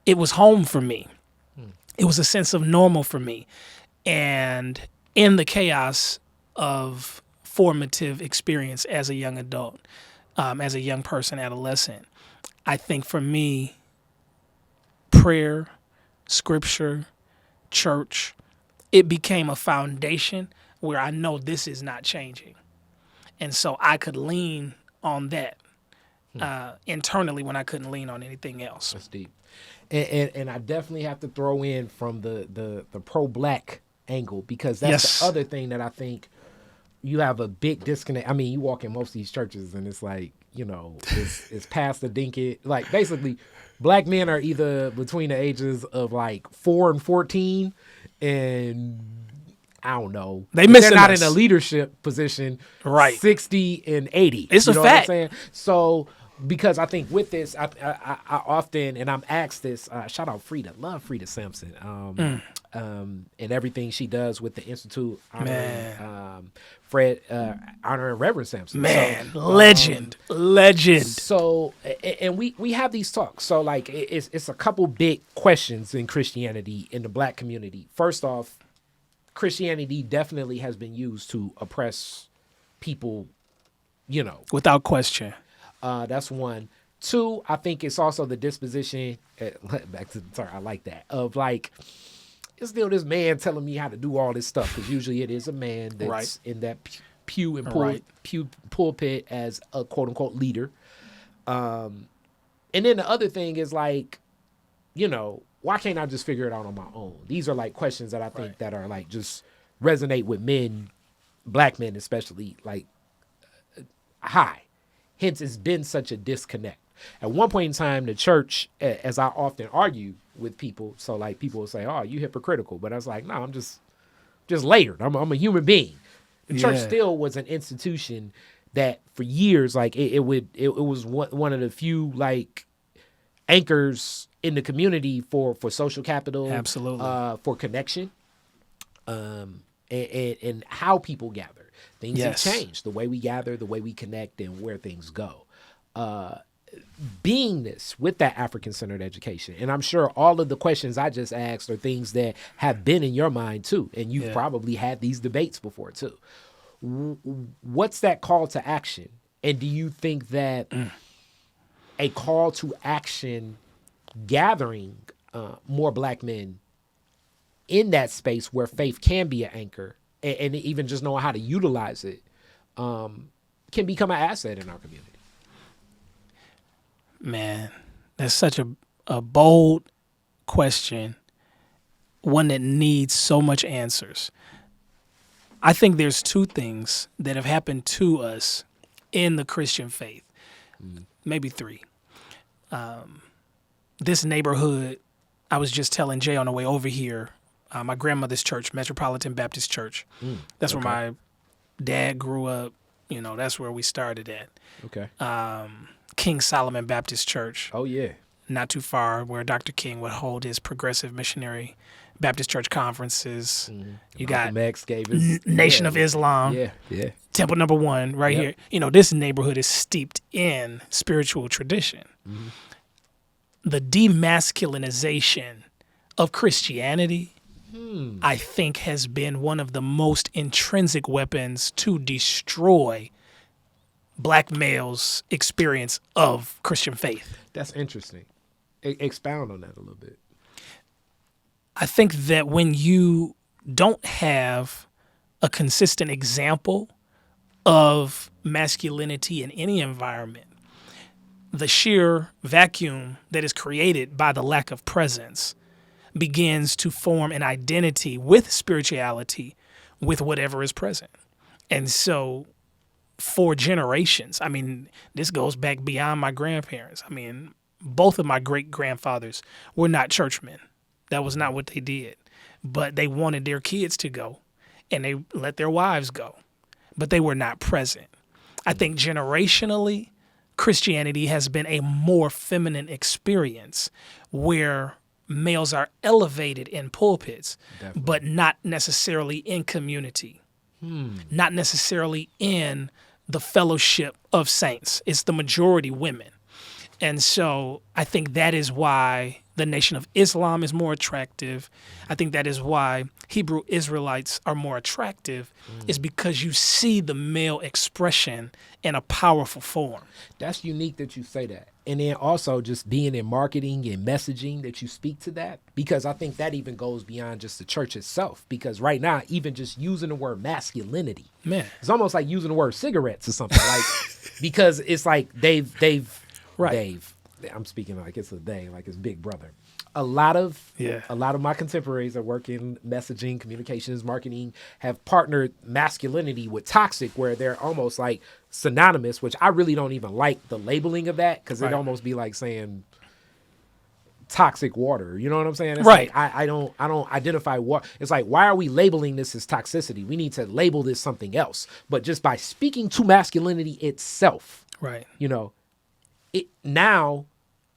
it was home for me. It was a sense of normal for me. And in the chaos of formative experience as a young adult, as a young person, adolescent, I think for me, prayer, scripture, church, it became a foundation where I know this is not changing. And so I could lean on that internally when I couldn't lean on anything else. That's deep. And I definitely have to throw in from the pro-black angle, because that's the other thing that I think you have a big disconnect. I mean, you walk in most of these churches and it's like, it's past the dinky. Like, basically, black men are either between the ages of like 4 and 14, and I don't know. They're not in a leadership position, right? 60 and 80. It's a fact. What I'm saying? So, because I think with this, I often, and I'm asked this, shout out Frida, love Frida Sampson, and everything she does with the Institute, honoring honoring Reverend Sampson. Man, so, legend. So, and we have these talks. So, like, it's a couple big questions in Christianity in the black community. First off, Christianity definitely has been used to oppress people, without question. That's one. Two, I think it's also the disposition, I like that, of like, it's still this man telling me how to do all this stuff, because usually it is a man that's in that pew and pulpit as a quote unquote leader. And then the other thing is like, why can't I just figure it out on my own? These are like questions that I think that are like just resonate with men, black men especially, like high. Hence, it's been such a disconnect. At one point in time, the church, as I often argue with people, so like people will say, "Oh, you hypocritical," but I was like, "No, I'm just layered. I'm a human being." The church still was an institution that, for years, like it was one of the few like anchors in the community for social capital, absolutely, for connection, and how people gather. Things have changed, the way we gather, the way we connect, and where things go. Beingness with that African-centered education. And I'm sure all of the questions I just asked are things that have been in your mind too. And you've probably had these debates before too. What's that call to action? And do you think that a call to action gathering more black men in that space where faith can be an anchor, and even just knowing how to utilize it, can become an asset in our community? Man, that's such a bold question, one that needs so much answers. I think there's two things that have happened to us in the Christian faith, maybe three. This neighborhood, I was just telling Jay on the way over here, my grandmother's church, Metropolitan Baptist Church. That's where my dad grew up. That's where we started at. Okay. King Solomon Baptist Church. Oh, yeah. Not too far, where Dr. King would hold his progressive missionary Baptist church conferences. You got Max gave his, Nation of Islam. Yeah. Temple number 1 right here. This neighborhood is steeped in spiritual tradition. The demasculinization of Christianity, I think, has been one of the most intrinsic weapons to destroy black males' experience of Christian faith. That's interesting. Expound on that a little bit. I think that when you don't have a consistent example of masculinity in any environment, the sheer vacuum that is created by the lack of presence begins to form an identity with spirituality, with whatever is present. And so for generations, I mean, this goes back beyond my grandparents. I mean, both of my great-grandfathers were not churchmen. That was not what they did. But they wanted their kids to go, and they let their wives go. But they were not present. I think generationally, Christianity has been a more feminine experience where males are elevated in pulpits, but not necessarily in community, not necessarily in the fellowship of saints. It's the majority women. And so I think that is why the Nation of Islam is more attractive. I think that is why Hebrew Israelites are more attractive, is because you see the male expression in a powerful form. That's unique that you say that. And then also just being in marketing and messaging that you speak to that, because I think that even goes beyond just the church itself. Because right now, even just using the word masculinity, Man. it's almost like using the word cigarettes or something. Like, because it's like Right. I'm speaking like it's a they, like it's Big Brother. A lot of my contemporaries that work in messaging, communications, marketing have partnered masculinity with toxic, where they're almost like synonymous, which I really don't even like the labeling of that, because Right. it'd almost be like saying toxic water. You know what I'm saying? It's Right. like I don't identify what it's like. Why are we labeling this as toxicity? We need to label this something else. But just by speaking to masculinity itself, Right. you know, it now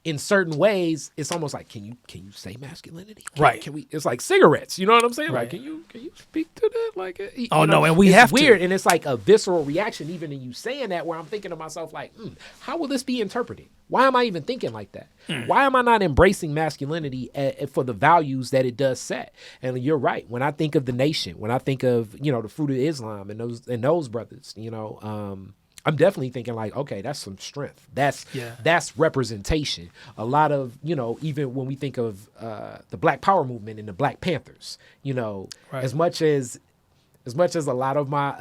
in certain ways it's almost like can you say masculinity? Right. Can we? It's like cigarettes. You know what I'm saying? Right. Like can you speak to that? Like Oh, you know, no, and we it's have weird, to. and it's like a visceral reaction even in you saying that, where I'm thinking to myself like, how will this be interpreted? Why am I even thinking like that? Why am I not embracing masculinity for the values that it does set? And you're right. When I think of the nation, when I think of the fruit of Islam and those brothers, I'm definitely thinking like, okay, that's some strength. That's representation. A lot of, even when we think of the Black Power movement and the Black Panthers, Right. as much as a lot of my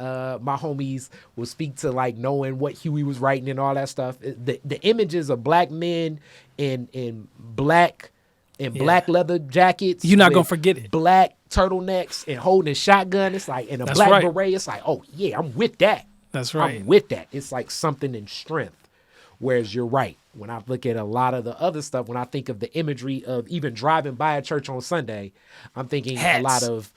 homies will speak to like knowing what Huey was writing and all that stuff, the images of black men in black leather jackets, You're not with gonna forget it. black turtlenecks and holding a shotgun, it's like, and a That's black right. beret, it's like, oh yeah, I'm with that. That's right. I'm with that. It's like something in strength. Whereas you're right. When I look at a lot of the other stuff, when I think of the imagery of even driving by a church on Sunday, I'm thinking Hats. a lot of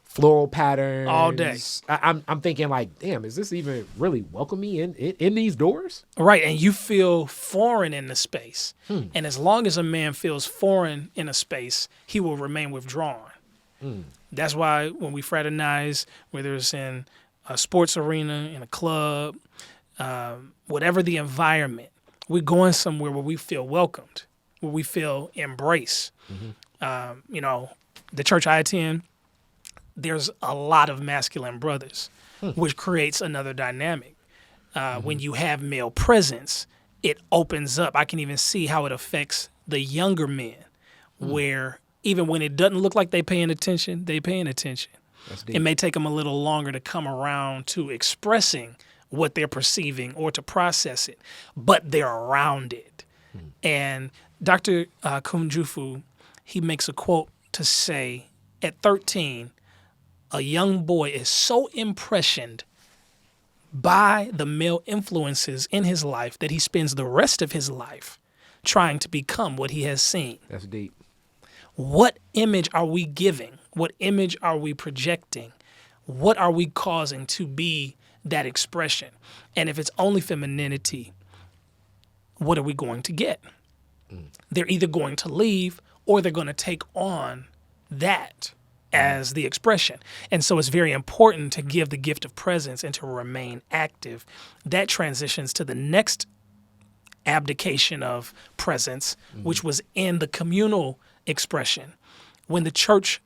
floral patterns. All day. I'm thinking like, damn, is this even really welcome me in these doors? Right, and you feel foreign in the space. And as long as a man feels foreign in a space, he will remain withdrawn. That's why when we fraternize, whether it's in a sports arena, in a club, whatever the environment, we're going somewhere where we feel welcomed, where we feel embraced. The church I attend, there's a lot of masculine brothers, which creates another dynamic. When you have male presence, it opens up. I can even see how it affects the younger men, where even when it doesn't look like they're paying attention, they're paying attention. That's deep. It may take them a little longer to come around to expressing what they're perceiving or to process it, but they're around it. And Dr. Kunjufu, he makes a quote to say, at 13, a young boy is so impressioned by the male influences in his life that he spends the rest of his life trying to become what he has seen. That's deep. What image are we giving? What image are we projecting? What are we causing to be that expression? And if it's only femininity, what are we going to get? They're either going to leave or they're going to take on that as the expression. And so it's very important to give the gift of presence and to remain active. That transitions to the next abdication of presence, which was in the communal expression. When the church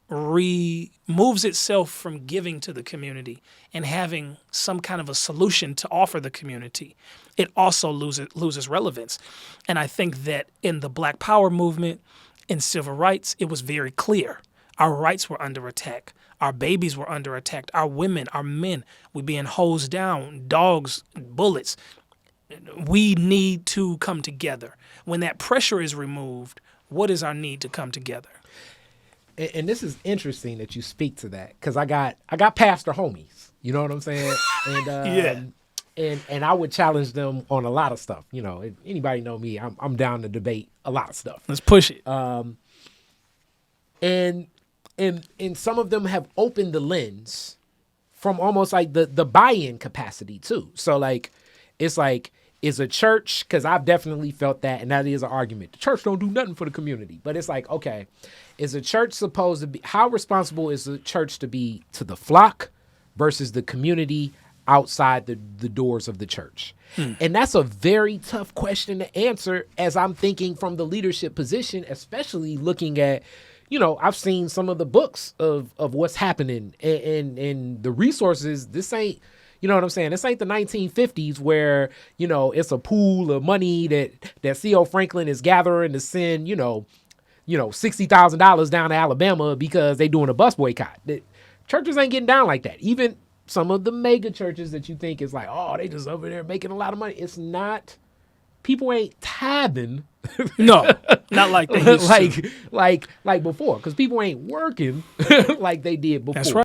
removes itself from giving to the community and having some kind of a solution to offer the community, it also loses relevance. And I think that in the Black Power movement, in civil rights, it was very clear. Our rights were under attack. Our babies were under attack. Our women, our men were being hosed down, dogs, bullets. We need to come together. When that pressure is removed, what is our need to come together? And this is interesting that you speak to that, because I got pastor homies. You know what I'm saying? And and I would challenge them on a lot of stuff. If anybody know me, I'm down to debate a lot of stuff. Let's push it. And some of them have opened the lens from almost like the buy-in capacity too. So like, it's like, is a church, because I've definitely felt that, and that is an argument. The church don't do nothing for the community. But it's like, okay, is a church supposed to be, how responsible is the church to be to the flock versus the community outside the doors of the church? And that's a very tough question to answer as I'm thinking from the leadership position, especially looking at, I've seen some of the books of what's happening and the resources. This ain't, you know what I'm saying? This ain't the 1950s where, it's a pool of money that C.O. Franklin is gathering to send, $60,000 down to Alabama because they doing a bus boycott. Churches ain't getting down like that. Even some of the mega churches that you think is like, oh, they just over there making a lot of money. It's not. People ain't tithing. No, not like they used to. like before, because people ain't working like they did before. That's right.